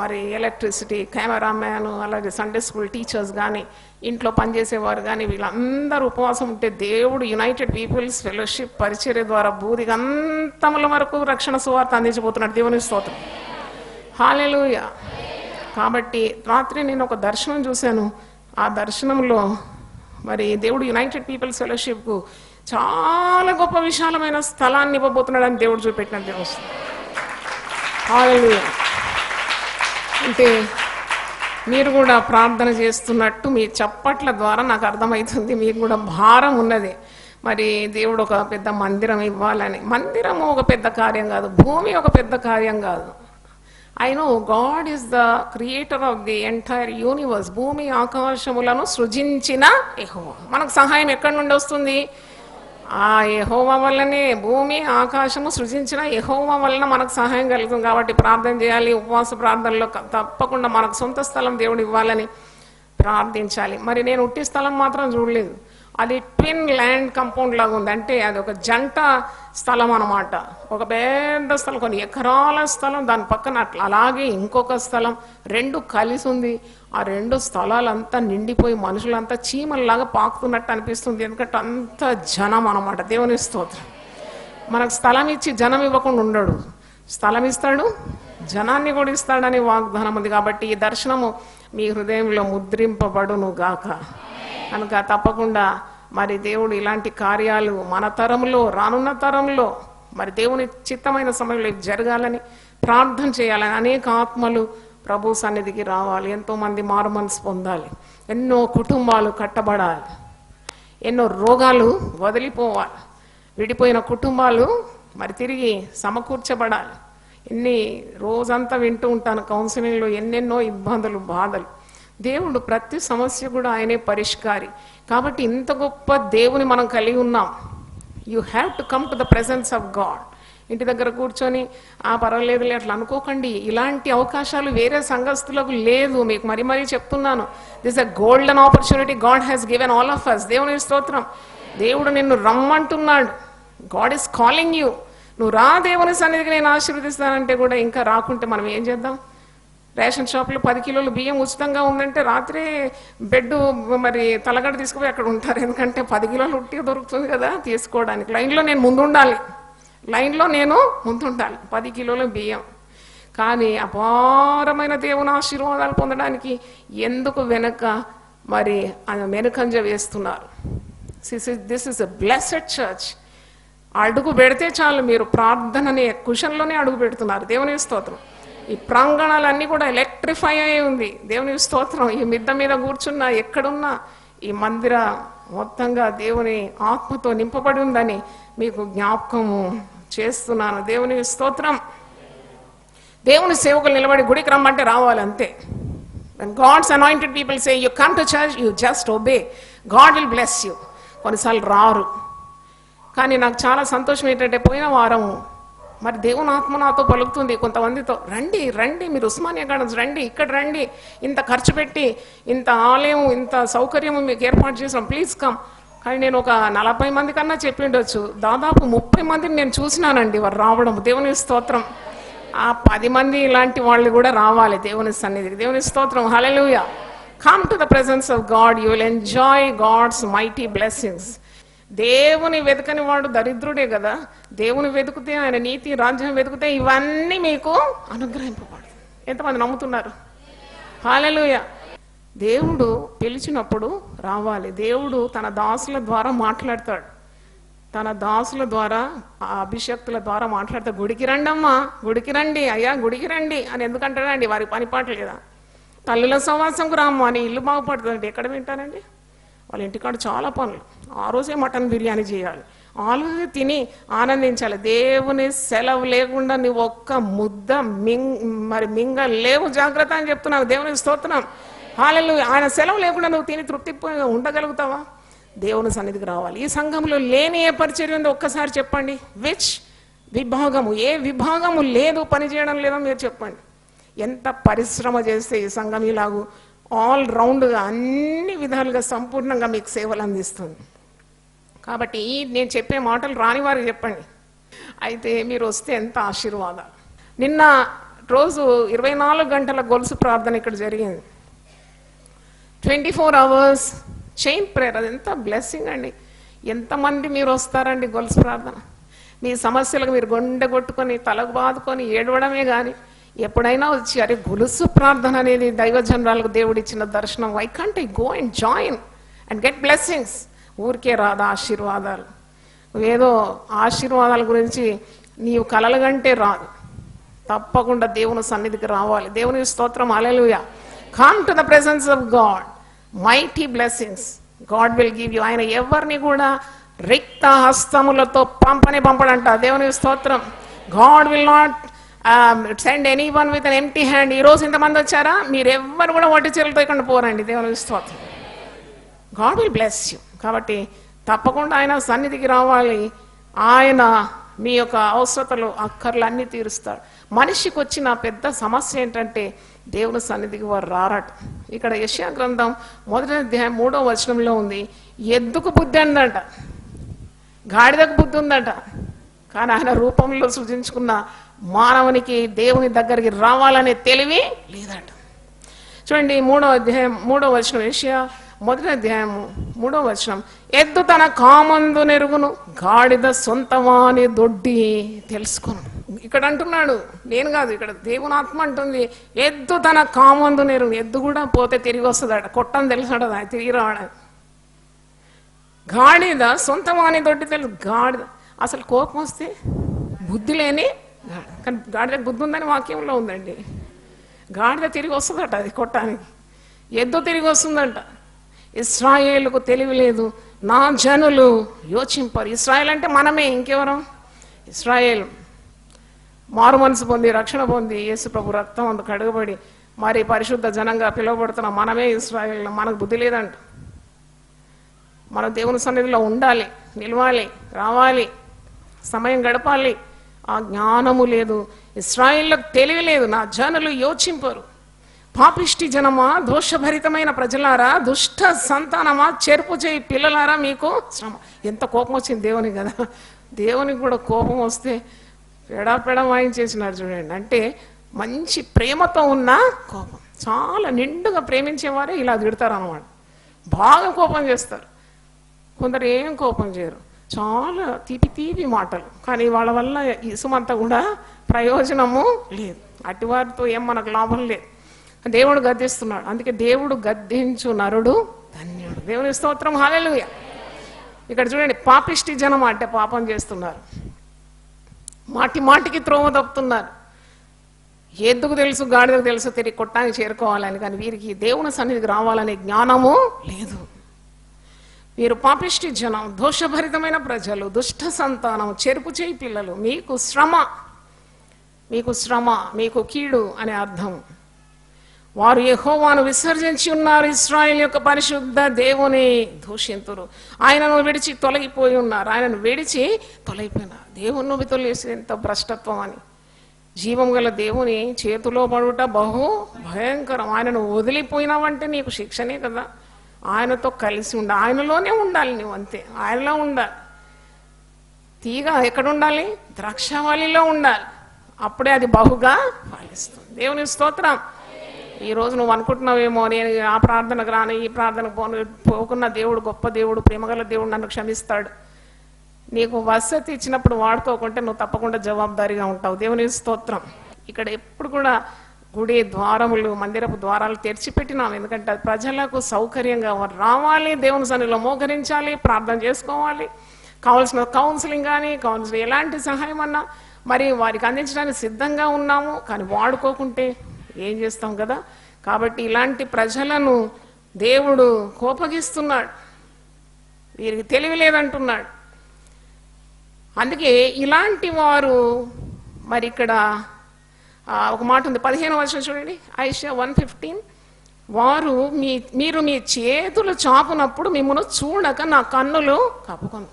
మరి ఎలక్ట్రిసిటీ, కెమెరామ్యాన్, అలాగే సండే స్కూల్ టీచర్స్ కానీ, ఇంట్లో పనిచేసేవారు కానీ, వీళ్ళందరూ ఉపవాసం ఉంటే దేవుడు యునైటెడ్ పీపుల్స్ ఫెలోషిప్ పరిచర్య ద్వారా భూదిగంతముల వరకు రక్షణ సువార్త అందించబోతున్నాడు. దేవుని స్తోత్రం. హల్లెలూయా. కాబట్టి రాత్రి నేను ఒక దర్శనం చూశాను. ఆ దర్శనంలో మరి దేవుడు యునైటెడ్ పీపుల్స్ ఫెలోషిప్కు చాలా గొప్ప విశాలమైన స్థలాన్ని ఇవ్వబోతున్నాడు అని దేవుడు చూపెట్టిన దేవుడు. హల్లెలూయా. అంటే మీరు కూడా ప్రార్థన చేస్తున్నట్టు మీ చప్పట్ల ద్వారా నాకు అర్థమవుతుంది మీకు కూడా భారం ఉన్నది. మరి దేవుడు ఒక పెద్ద మందిరం ఇవ్వాలని. మందిరము ఒక పెద్ద కార్యం కాదు, భూమి ఒక పెద్ద కార్యం కాదు. I know God is the creator of the entire universe. భూమి ఆకాశములను సృజించిన యెహోవా. మనకు సహాయం ఎక్కడి నుండి వస్తుంది? ఆ యెహోవా వల్లనే. భూమి ఆకాశము సృజించిన యెహోవా వలన మనకు సహాయం కలుగుతుంది. కాబట్టి ప్రార్థన చేయాలి. ఉపవాస ప్రార్థనలో తప్పకుండా మనకు సొంత స్థలం దేవుడు ఇవ్వాలని ప్రార్థించాలి. మరి నేను ఉట్టి స్థలం మాత్రం చూడలేదు, అది ట్విన్ ల్యాండ్ కంపౌండ్ లాగా ఉంది. అంటే అది ఒక జంట స్థలం అన్నమాట. ఒక పెద్ద స్థలం, కొన్ని ఎకరాల స్థలం, దాని పక్కన అట్లా అలాగే ఇంకొక స్థలం, 2 కలిసి ఉంది. ఆ 2 స్థలాలంతా నిండిపోయి మనుషులంతా చీమల్లాగా పాకుతున్నట్టు అనిపిస్తుంది, ఎందుకంటే అంత జనం అన్నమాట. దేవుని స్తోత్రం. మనకు స్థలం ఇచ్చి జనం ఇవ్వకుండా ఉండడు. స్థలం ఇస్తాడు, జనాన్ని కూడా ఇస్తాడని వాగ్దానం ఉంది. కాబట్టి ఈ దర్శనము మీ హృదయంలో ముద్రింపబడును గాక. కనుక తప్పకుండా మరి దేవుడు ఇలాంటి కార్యాలు మన తరంలో, రానున్న తరంలో మరి దేవుని చిత్తమైన సమయంలో జరగాలని ప్రార్థన చేయాలని, అనేక ఆత్మలు ప్రభు సన్నిధికి రావాలి, ఎంతోమంది మారు మనసు పొందాలి, ఎన్నో కుటుంబాలు కట్టబడాలి, ఎన్నో రోగాలు వదిలిపోవాలి, విడిపోయిన కుటుంబాలు మరి తిరిగి సమకూర్చబడాలి. రోజంతా వింటూ ఉంటాను కౌన్సిలింగ్లో ఎన్నెన్నో ఇబ్బందులు, బాధలు. దేవుడు ప్రతి సమస్య కూడా ఆయనే పరిష్కారి. కాబట్టి ఇంత గొప్ప దేవుని మనం కలిగి ఉన్నాం. You have to come to the presence of God. ఇంటి దగ్గర కూర్చొని పర్వాలేదులే అట్లా అనుకోకండి. ఇలాంటి అవకాశాలు వేరే సంఘస్థులకు లేదు. మీకు మరీ చెప్తున్నాను, this a golden opportunity God has given all of us. దేవుని స్తోత్రం. దేవుడు నిన్ను రమ్మంటున్నాడు. God is calling you. నువ్వు రా దేవుని సన్నిధికి నేను ఆశీర్వదిస్తానంటే కూడా ఇంకా రాకుంటే మనం ఏం చేద్దాం? రేషన్ షాప్లో 10 కిలోలు బియ్యం ఉచితంగా ఉందంటే రాత్రే బెడ్ మరి తలగడ తీసుకుపోయి అక్కడ ఉంటారు. ఎందుకంటే 10 కిలోలు ఉట్టిగా దొరుకుతుంది కదా తీసుకోవడానికి. లైన్లో నేను ముందుండాలి, 10 కిలోల బియ్యం. కానీ అపారమైన దేవుని ఆశీర్వాదాలు పొందడానికి ఎందుకు మరి వెనుకంజ వేస్తున్నారు? This is a blessed church. అడుగు పెడితే చాలు, మీరు ప్రార్థననే కుషన్లోనే అడుగు పెడుతున్నారు. దేవుని స్తోత్రం. ఈ ప్రాంగణాలన్నీ కూడా ఎలక్ట్రిఫై అయి ఉంది. దేవుని స్తోత్రం. ఈ మిద్ద మీద కూర్చున్నా, ఎక్కడున్నా ఈ మందిర మొత్తంగా దేవుని ఆత్మతో నింపబడి ఉందని మీకు జ్ఞాపకము చేస్తున్నాను. దేవుని స్తోత్రం. దేవుని సేవకులు నిలబడి గుడికి రమ్మంటే రావాలి అంతే. When God's anointed people say you come to church, you just obey. God will bless you. కొన్నిసార్లు రారు. కానీ నాకు చాలా సంతోషం ఏంటంటే పోయిన వారం మరి దేవుని ఆత్మ నాతో పలుకుతుంది కొంతమందితో, రండి మీరు ఉస్మానియా గార్డెన్స్ రండి, ఇక్కడ రండి, ఇంత ఖర్చు పెట్టి ఇంత ఆలయం ఇంత సౌకర్యం మీకు ఏర్పాటు చేసాం, ప్లీజ్ కమ్. కానీ నేను ఒక 40 మంది కన్నా చెప్పిండొచ్చు, దాదాపు 30 మందిని నేను చూసినానండి వారు రావడం. దేవుని స్తోత్రం. ఆ 10 మంది ఇలాంటి వాళ్ళు కూడా రావాలి దేవుని సన్నిధికి. దేవుని స్తోత్రం. Hallelujah. Come to the presence of God, you will enjoy God's mighty blessings. దేవుని వెతకని వాడు దరిద్రుడే కదా. దేవుని వెతికితే, ఆయన నీతి రాజ్యం వెతికితే ఇవన్నీ మీకు అనుగ్రహింపబడు. ఎంతమంది నమ్ముతున్నారు? హల్లెలూయా. దేవుడు పిలిచినప్పుడు రావాలి. దేవుడు తన దాసుల ద్వారా మాట్లాడతాడు. తన దాసుల ద్వారా, ఆ అభిషక్తుల ద్వారా మాట్లాడతాడు. గుడికి రండి అమ్మా, గుడికి రండి అయ్యా, గుడికి రండి అని ఎందుకంటాడండి? వారికి పని పాట లేదా? తల్లుల సమాసంకు రామ్మా అని ఇల్లు బాగుపడుతుందండి. ఎక్కడ వింటారండి? వాళ్ళ ఇంటికాడ చాలా పనులు. ఆ రోజే మటన్ బిర్యానీ చేయాలి, ఆ రోజే తిని ఆనందించాలి. దేవుని సెలవు లేకుండా నువ్వు ఒక్క ముద్ద మింగలేవు, జాగ్రత్త అని చెప్తున్నావు. దేవుని స్తోత్రం. హల్లెలూయా. ఆయన సెలవు లేకుండా నువ్వు తిని తృప్తి ఉండగలుగుతావా? దేవుని సన్నిధికి రావాలి. ఈ సంఘంలో లేని ఏ పరిచర్య ఉందో ఒక్కసారి చెప్పండి. విచ్ విభాగము, ఏ విభాగము లేదు, పని చేయడం లేదో మీరు చెప్పండి. ఎంత పరిశ్రమ చేస్తే ఈ సంఘం ఇలాగూ ఆల్ రౌండ్గా అన్ని విధాలుగా సంపూర్ణంగా మీకు సేవలు అందిస్తుంది. కాబట్టి నేను చెప్పే మాటలు రాని వారికి చెప్పండి. అయితే మీరు వస్తే ఎంత ఆశీర్వాదాలు. నిన్న రోజు 24 గంటల గొలుసు ప్రార్థన ఇక్కడ జరిగింది. 24 hours చైన్ ప్రేయర్. అది ఎంత బ్లెస్సింగ్ అండి. ఎంతమంది మీరు వస్తారండి గొలుసు ప్రార్థన? మీ సమస్యలకు మీరు గుండె కొట్టుకొని తలకు బాదుకొని ఏడవడమే కానీ ఎప్పుడైనా వచ్చి అరే గొలుసు ప్రార్థన అనేది దైవజనరాలకు దేవుడిచ్చిన దర్శనం, why can't I go and join and get blessings? ఊరికే రాదు ఆశీర్వాదాలు. ఏదో ఆశీర్వాదాల గురించి నీవు కలలుగంటే రాదు. తప్పకుండా దేవుని సన్నిధికి రావాలి. దేవుని స్తోత్రం. Hallelujah. Come to the presence of God. Mighty blessings God will give you. ఆయన ఎవరిని కూడా రిక్త హస్తములతో పంపడంట. దేవుని స్తోత్రం. God will not send anyone with an empty hand. ఈరోజు ఇంతమంది వచ్చారా? మీరు ఎవ్వరు కూడా వట్టి చేతులతో ఇక్కడ పోరండి. దేవుని స్తోత్రం. God will bless you. కాబట్టి తప్పకుండా ఆయన సన్నిధికి రావాలి. ఆయన మీ యొక్క అవసరతలు అక్కర్లు అన్నీ తీరుస్తాడు. మనిషికి వచ్చిన పెద్ద సమస్య ఏంటంటే దేవుని సన్నిధికి వారు రారట. ఇక్కడ యెషయా గ్రంథం 1వ అధ్యాయం 3వ వచనంలో ఉంది, ఎద్దుకు బుద్ధి ఉందట, గాడిదకు బుద్ధి ఉందట, కానీ ఆయన రూపంలో సృజించుకున్న మానవునికి దేవుని దగ్గరికి రావాలనే తెలివి లేదట. చూడండి 3వ అధ్యాయం 3వ వచనం, యెషయా 1వ అధ్యాయము 3వ వచనం, ఎద్దు తన కామందు నెరుగును, గాడిద సొంతవాని దొడ్డి తెలుసుకును. ఇక్కడ అంటున్నాడు, నేను కాదు, ఇక్కడ దేవుని ఆత్మ అంటుంది, ఎద్దు తన కామందు నెరుగు. ఎద్దు కూడా పోతే తిరిగి వస్తుందట, కొట్టని తెలుసాడ, తిరిగి రావడ. గాడిద సొంతవాని దొడ్డి తెలుసు. గాడిద అసలు కోపం వస్తే బుద్ధి లేని కానీ గాడిదకు బుద్ధి ఉందని వాక్యంలో ఉందండి. గాడిద తిరిగి వస్తుందట అది కొట్టానికి, ఎద్దు తిరిగి వస్తుందంట. ఇశ్రాయేలుకు తెలివి లేదు, నా జనులు యోచింపరు. ఇశ్రాయేల్ అంటే మనమే, ఇంకెవరం? ఇశ్రాయేల్ మారు మనసు పొంది రక్షణ పొంది యేసు ప్రభు రక్తం అందు కడుగబడి మరి పరిశుద్ధ జనంగా పిలువబడుతున్న మనమే ఇశ్రాయేల్. మనకు బుద్ధి లేదంట. మన దేవుని సన్నిధిలో ఉండాలి, నిలవాలి, రావాలి, సమయం గడపాలి. ఆ జ్ఞానము లేదు. ఇశ్రాయేలుకు తెలివి లేదు, నా జనులు యోచింపరు. పాపిష్టి జనమా, దోషభరితమైన ప్రజలారా, దుష్ట సంతానమా, చెరుపు చేయి పిల్లలారా, మీకు శ్రమ. ఎంత కోపం వచ్చింది దేవునికి కదా. దేవునికి కూడా కోపం వస్తే పెడా వాయించేసినారు చూడండి. అంటే మంచి ప్రేమతో ఉన్న కోపం. చాలా నిండుగా ప్రేమించేవారే ఇలా తిడతారు అన్నమాట. బాగా కోపం చేస్తారు. కొందరు ఏం కోపం చేయరు, చాలా తీపి మాటలు, కానీ వాళ్ళ వల్ల ఇసుమంతా కూడా ప్రయోజనము లేదు. అటువారితో ఏం మనకు లాభం లేదు. దేవుడు గద్దిస్తున్నాడు. అందుకే దేవుడు గద్దించు నరుడు ధన్యుడు. దేవుని స్తోత్రం. హల్లెలూయా. ఇక్కడ చూడండి, పాపిష్టి జనం అంటే పాపం చేస్తున్నారు, మాటికి త్రోవ తప్పుతున్నారు. ఎద్దుకు తెలుసు, గాడిదకు తెలుసు తిరిగి కొట్టానికి చేరుకోవాలని, కానీ వీరికి దేవుని సన్నిధికి రావాలనే జ్ఞానము లేదు. వీరు పాపిష్టి జనం, దోషభరితమైన ప్రజలు, దుష్ట సంతానం, చెరుపు చేయి పిల్లలు. మీకు శ్రమ, మీకు కీడు అనే అర్థం. వారు యెహోవాను విసర్జించి ఉన్నారు, ఇశ్రాయేలు యొక్క పరిశుద్ధ దేవుని దూషింతురు. ఆయనను విడిచి తొలగిపోయి ఉన్నారు, ఆయనను విడిచి తొలగిపోయినారు. దేవుని వితొలేసి ఎంత భ్రష్టత్వం అని. జీవం గల దేవుని చేతిలో పడుట బహు భయంకరం. ఆయనను వదిలిపోయినావంటే నీకు శిక్షనే కదా. ఆయనతో కలిసి ఉండాలి, ఆయనలోనే ఉండాలి నువ్వు, అంతే. ఆయనలో ఉండాలి. తీగ ఎక్కడ ఉండాలి? ద్రాక్షావళిలో ఉండాలి. అప్పుడే అది బహుగా ఫలిస్తుంది. దేవుని స్తోత్రం. ఈరోజు నువ్వు అనుకుంటున్నావేమో, నేను ఆ ప్రార్థనకు రాను, ఈ ప్రార్థనకు పోకున్న దేవుడు గొప్ప దేవుడు, ప్రేమగల దేవుడు, నన్ను క్షమిస్తాడు. నీకు వసతి ఇచ్చినప్పుడు వాడుకోకుంటే నువ్వు తప్పకుండా జవాబుదారీగా ఉంటావు. దేవుని స్తోత్రం. ఇక్కడ ఎప్పుడు కూడా గుడి ద్వారములు, మందిరపు ద్వారాలు తెరిచిపెట్టినాం. ఎందుకంటే అది ప్రజలకు సౌకర్యంగా వారు రావాలి, దేవుని సన్నిధిలో మోకరించాలి, ప్రార్థన చేసుకోవాలి, కావాల్సిన కౌన్సిలింగ్ కానీ కావాల్సిన ఎలాంటి సహాయం అన్నా మరి వారికి అందించడానికి సిద్ధంగా ఉన్నాము. కానీ వాడుకోకుంటే ఏం చేస్తాం కదా. కాబట్టి ఇలాంటి ప్రజలను దేవుడు కోపగిస్తున్నాడు, వీరికి తెలివి లేదంటున్నాడు. అందుకే ఇలాంటి వారు మరి ఇక్కడ ఒక మాట ఉంది, 15వ వచనం చూడండి, ఐషియా 1:15. వారు మీరు మీ చేతులు చాపునప్పుడు మిమ్మల్ని చూడక నా కన్నులు కప్పుకొని.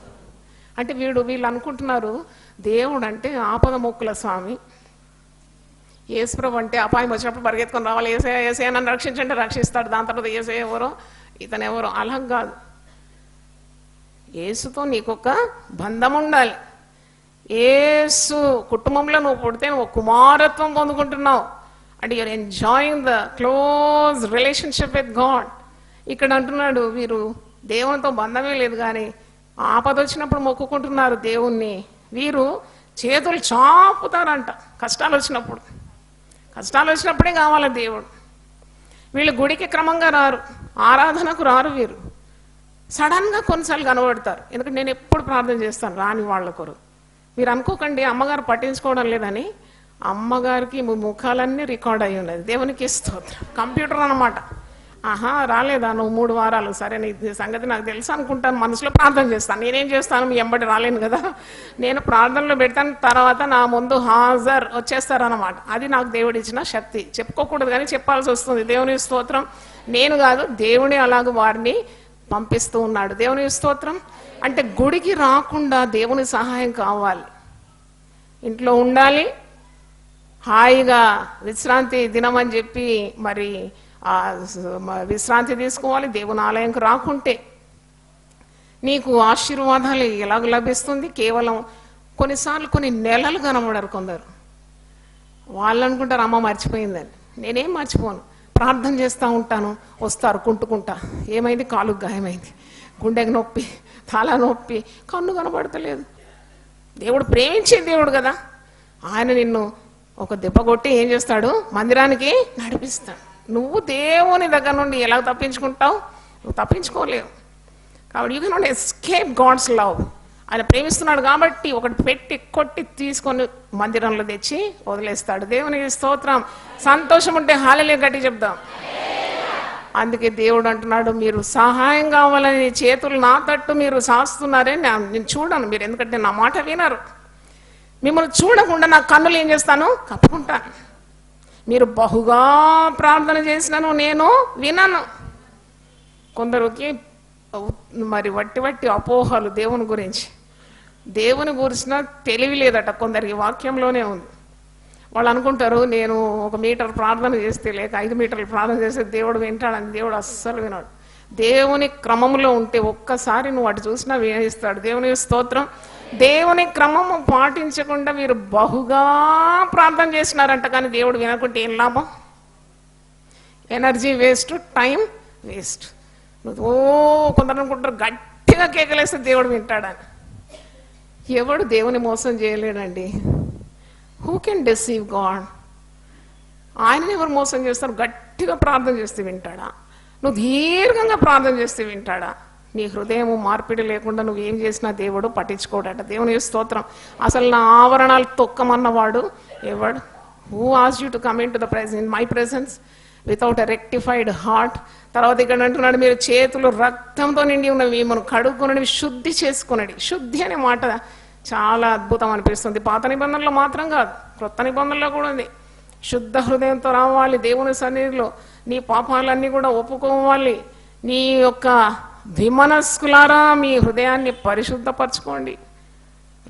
అంటే వీళ్ళు అనుకుంటున్నారు దేవుడు అంటే ఆపద మొక్కుల స్వామి, యేసుప్రభు అంటే అపాయం వచ్చినప్పుడు పరిగెత్తుకొని రావాలి, ఏసే నన్ను రక్షించంటే రక్షిస్తాడు, దాని తర్వాత ఏసే ఎవరో ఇతను ఎవరో. అలా కాదు. యేసుతో నీకొక బంధం ఉండాలి. యేసు కుటుంబంలో నువ్వు పుడితే నువ్వు కుమారత్వం పొందుకుంటున్నావు. అంటే you're enjoying the close relationship with God. ఇక్కడ అంటున్నాడు వీరు దేవునితో బంధమే లేదు కానీ ఆపద వచ్చినప్పుడు మొక్కుకుంటున్నారు దేవుణ్ణి. వీరు చేతులు చాపుతారంట కష్టాలు వచ్చినప్పుడే కావాలి దేవుడు. వీళ్ళు గుడికి క్రమంగా రారు, ఆరాధనకు రారు. వీరు సడన్గా కొన్నిసార్లు కనబడతారు. ఎందుకంటే నేను ఎప్పుడు ప్రార్థన చేస్తాను రాని వాళ్ళ కొరకు. మీరు అనుకోకండి అమ్మగారు పట్టించుకోవడం లేదని. అమ్మగారికి ముఖాలన్నీ రికార్డ్ అయ్యి ఉన్నది. దేవునికి స్తోత్రం. కంప్యూటర్ అన్నమాట. రాలేదా నువ్వు 3 వారాలు, సరే నీ సంగతి నాకు తెలుసు అనుకుంటాను, మనసులో ప్రార్థన చేస్తాను. నేనేం చేస్తాను, మీ ఎంబడి రాలేను కదా, నేను ప్రార్థనలో పెడతాను, తర్వాత నా ముందు హాజరు వచ్చేస్తారన్నమాట. అది నాకు దేవుడు ఇచ్చిన శక్తి. చెప్పుకోకూడదు కానీ చెప్పాల్సి వస్తుంది. దేవుని స్తోత్రం. నేను కాదు, దేవుని అలాగ వారిని పంపిస్తూ ఉన్నాడు. దేవుని స్తోత్రం. అంటే గుడికి రాకుండా దేవుని సహాయం కావాలి. ఇంట్లో ఉండాలి, హాయిగా విశ్రాంతి దినం అని చెప్పి మరి విశ్రాంతి తీసుకోవాలి. దేవుని ఆలయంకు రాకుంటే నీకు ఆశీర్వాదాలు ఎలాగ లభిస్తుంది? కేవలం కొన్నిసార్లు కొన్ని నెలలు కనబడరు కొందరు. వాళ్ళు అనుకుంటారు అమ్మ మర్చిపోయిందని. నేనేం మర్చిపోను, ప్రార్థన చేస్తూ ఉంటాను. వస్తారు కుంటుకుంటా, ఏమైంది, కాలు గాయమైంది, గుండెకి నొప్పి, తల నొప్పి, కన్ను కనబడతలేదు. దేవుడు ప్రేమించే దేవుడు కదా, ఆయన నిన్ను ఒక దెబ్బ కొట్టి ఏం చేస్తాడు, మందిరానికి నడిపిస్తాడు. నువ్వు దేవుని దగ్గర నుండి ఎలా తప్పించుకుంటావు? నువ్వు తప్పించుకోలేవు. కాబట్టి you cannot escape God's love. ఆయన ప్రేమిస్తున్నాడు కాబట్టి ఒకటి పెట్టి కొట్టి తీసుకొని మందిరంలో తెచ్చి వదిలేస్తాడు. దేవునికి స్తోత్రం. సంతోషం ఉంటే హల్లెలూయా గట్టి చెప్దాం. అందుకే దేవుడు అంటున్నాడు, మీరు సహాయం కావాలని చేతులు నా తట్టు మీరు సాస్తున్నారే, నేను చూడను. మీరు ఎందుకంటే నా మాట వినరు. మిమ్మల్ని చూడకుండా నా కన్నులు ఏం చేస్తాను, కప్పుకుంటాను. మీరు బహుగా ప్రార్థన చేసినాను, నేను వినను. కొందరికి మరి వట్టి అపోహలు దేవుని గురించి. దేవుని గురించిన తెలివి లేదట కొందరికి, వాక్యంలోనే ఉంది. వాళ్ళు అనుకుంటారు నేను 1 మీటర్ ప్రార్థన చేస్తే లేక 5 మీటర్లు ప్రార్థన చేస్తే దేవుడు వింటాడని. దేవుడు అస్సలు వినాడు. దేవుని క్రమంలో ఉంటే ఒక్కసారి నువ్వు అటు చూసినా వినిస్తాడు. దేవుని స్తోత్రం. దేవుని క్రమము పాటించకుండా మీరు బహుగా ప్రార్థన చేసినారంట, కానీ దేవుడు వినకుంటే ఏం లాభం? Energy waste, time waste. నువ్వు కొందరు అనుకుంటారు గట్టిగా కేకలేస్తే దేవుడు వింటాడని. ఎవడు దేవుని మోసం చేయలేడండి. Who can deceive God? ఆయనని ఎవరు మోసం చేస్తారు? గట్టిగా ప్రార్థన చేస్తే వింటాడా? నువ్వు దీర్ఘంగా ప్రార్థన చేస్తే వింటాడా? నీ హృదయం మార్పిడి లేకుండా నువ్వేం చేసినా దేవుడు పట్టించుకోడట. దేవుని స్తోత్రం. అసలు నా ఆవరణాలు తొక్కమన్నవాడు ఎవడు? Who asked you to come in to the presence, in my presence without a rectified heart. తర్వాత ఇక్కడ అంటున్నాడు, మీరు చేతులు రక్తంతో నిండి ఉన్నవి మిమ్మల్ని కడుక్కునవి, శుద్ధి చేసుకునడి. శుద్ధి అనే మాట చాలా అద్భుతం అనిపిస్తుంది. పాత నిబంధనలో మాత్రం కాదు, క్రొత్త నిబంధనలో కూడా ఉంది. శుద్ధ హృదయంతో రావాలి దేవుని సన్నిధిలో. నీ పాపాలన్నీ కూడా ఒప్పుకోవాలి. నీ యొక్క విమనస్కులారా మీ హృదయాన్ని పరిశుద్ధపరచుకోండి.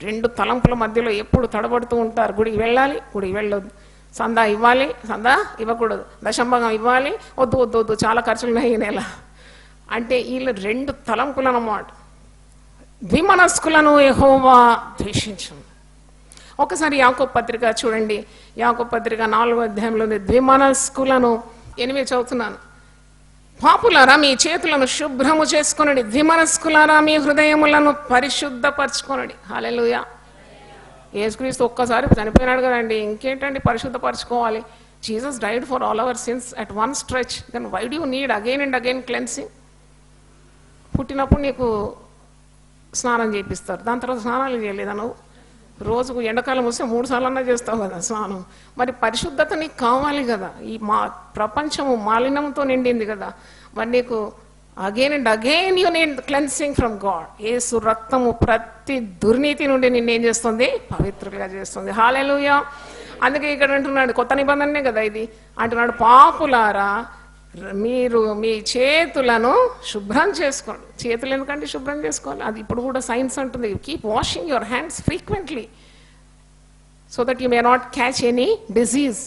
2 తలంపుల మధ్యలో ఎప్పుడు తడబడుతూ ఉంటారు. గుడికి వెళ్ళాలి, గుడికి వెళ్ళొద్దు. సందా ఇవ్వాలి, సందా ఇవ్వకూడదు. దశంభాగం ఇవ్వాలి, వద్దు వద్దు వద్దు, చాలా ఖర్చులు ఉన్నాయి ఈ నెల. అంటే వీళ్ళు 2 తలంపులు అన్నమాట. విమనస్కులను యెహోవా ద్వేషించును. ఒకసారి యాకోబు పత్రిక చూడండి. యాకోబు పత్రిక 4వ అధ్యాయంలో ద్విమనస్కులను 8 చదువుతున్నాను. పాపులారా మీ చేతులను శుభ్రము చేసుకొనడి, ద్విమనస్కులారా మీ హృదయములను పరిశుద్ధపరచుకొనడి. హల్లెలూయా. యేసుక్రీస్తు ఒక్కసారి చనిపోయినాడు కదండి, ఇంకేంటండి పరిశుద్ధపరచుకోవాలి? Jesus died for all our sins at one stretch. Then why do you need again and again cleansing? పుట్టినప్పుడు నీకు స్నానం చేపిస్తారు, దాని తర్వాత స్నానాలు చేయలేదా నువ్వు? రోజుకు ఎండాకాలం వస్తే 3 సార్లన్నా చేస్తావు కదా స్నానం. మరి పరిశుద్ధత నీకు కావాలి కదా. ఈ ప్రపంచము మాలిన్యంతో నిండింది కదా. మరి నీకు again and again you need cleansing from God. Yesu రక్తము ప్రతి దుర్నీతి నుండి నిన్నేం చేస్తుంది? పవిత్రులుగా చేస్తుంది. హల్లెలూయా. అందుకే ఇక్కడ అంటున్నాడు, కొత్త నిబంధనే కదా ఇది, అంటున్నాడు, పాపులారా మీరు మీ చేతులను శుభ్రం చేసుకోండి. చేతులు ఎందుకంటే శుభ్రం చేసుకోవాలి, అది ఇప్పుడు కూడా సైన్స్ అంటుంది, keep washing your hands frequently so that you may not catch any disease.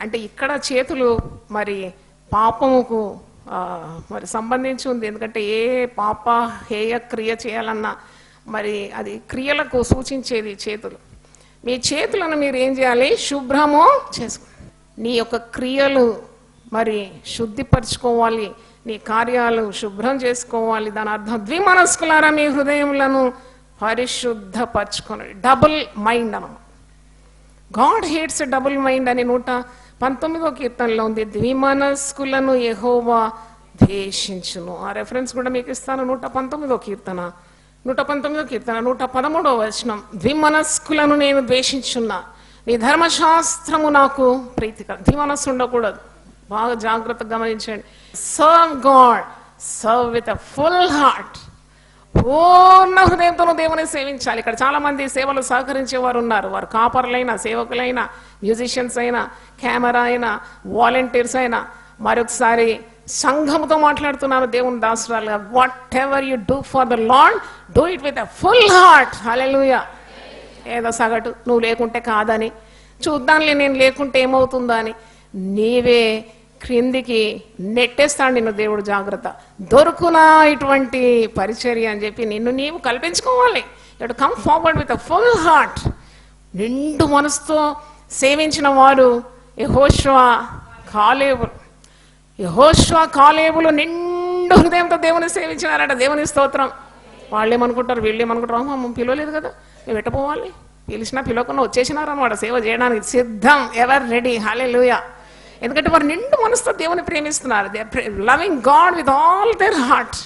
అంటే ఇక్కడ చేతులు మరి పాపముకు మరి సంబంధించి ఉంది. ఎందుకంటే ఏ పాప హేయ క్రియ చేయాలన్నా మరి అది క్రియలకు సూచించేది చేతులు. మీ చేతులను మీరు ఏం చేయాలి? శుభ్రము చేసుకోండి. నీ యొక్క క్రియలు మరి శుద్ధిపరచుకోవాలి, నీ కార్యాలు శుభ్రం చేసుకోవాలి. దాని అర్థం ద్విమనస్కులారా మీ హృదయములను పరిశుద్ధపరచుకోండి. డబుల్ మైండ్ అన్నమాట. గాడ్ హేట్స్ డబుల్ మైండ్ అని 119వ కీర్తనలో ఉంది. ద్విమనస్కులను యెహోవా ద్వేషించును. ఆ రెఫరెన్స్ కూడా మీకు ఇస్తాను. 119వ కీర్తన 113వ వచనం. ద్విమనస్కులను నేను ద్వేషించున్నా, నీ ధర్మశాస్త్రము నాకు ప్రీతికరం. ద్విమనస్సు ఉండకూడదు, బాగా జాగ్రత్తగా గమనించండి. Serve God, serve with a full heart. పూర్ణ హృదయంతో దేవుని సేవించాలి. ఇక్కడ చాలా మంది సేవలు సహకరించే వారు ఉన్నారు. వారు కాపర్లైనా, సేవకులైనా, మ్యూజిషియన్స్ అయినా, కెమెరా అయినా, వాలంటీర్స్ అయినా. మరొకసారి సంఘముతో మాట్లాడుతున్నాను, దేవుని దాసురాలుగా. Whatever you do for the Lord, do it with a full heart. Hallelujah. ఏదో సగటు నువ్వు లేకుంటే కాదని, చూద్దాంలే నేను లేకుంటే ఏమవుతుందా అని నీవే క్రిందికి నెట్టేస్తాడు నిన్ను దేవుడు. జాగ్రత్త, దొరుకునా ఇటువంటి పరిచర్య అని చెప్పి నిన్ను నీవు కల్పించుకోవాలి. You come forward with a full heart. నిండు మనసుతో సేవించిన వారు యెహోషువ, కాలేబులు నిండు హృదయంతో దేవుని సేవించినారట. దేవుని స్తోత్రం. వాళ్ళేమనుకుంటారు, వీళ్ళేమనుకుంటారు, అమ్మ పిలవలేదు కదా, మేము ఎట్టపోవాలి, పిలిచినా పిలవకుండా వచ్చేసినారన్నమాట సేవ చేయడానికి సిద్ధం, ఎవర్ రెడీ. హల్లెలూయా. ఎందుకంటే వారు నిండు మనసుతో దేవుని ప్రేమిస్తున్నారు. They are loving God with all their heart.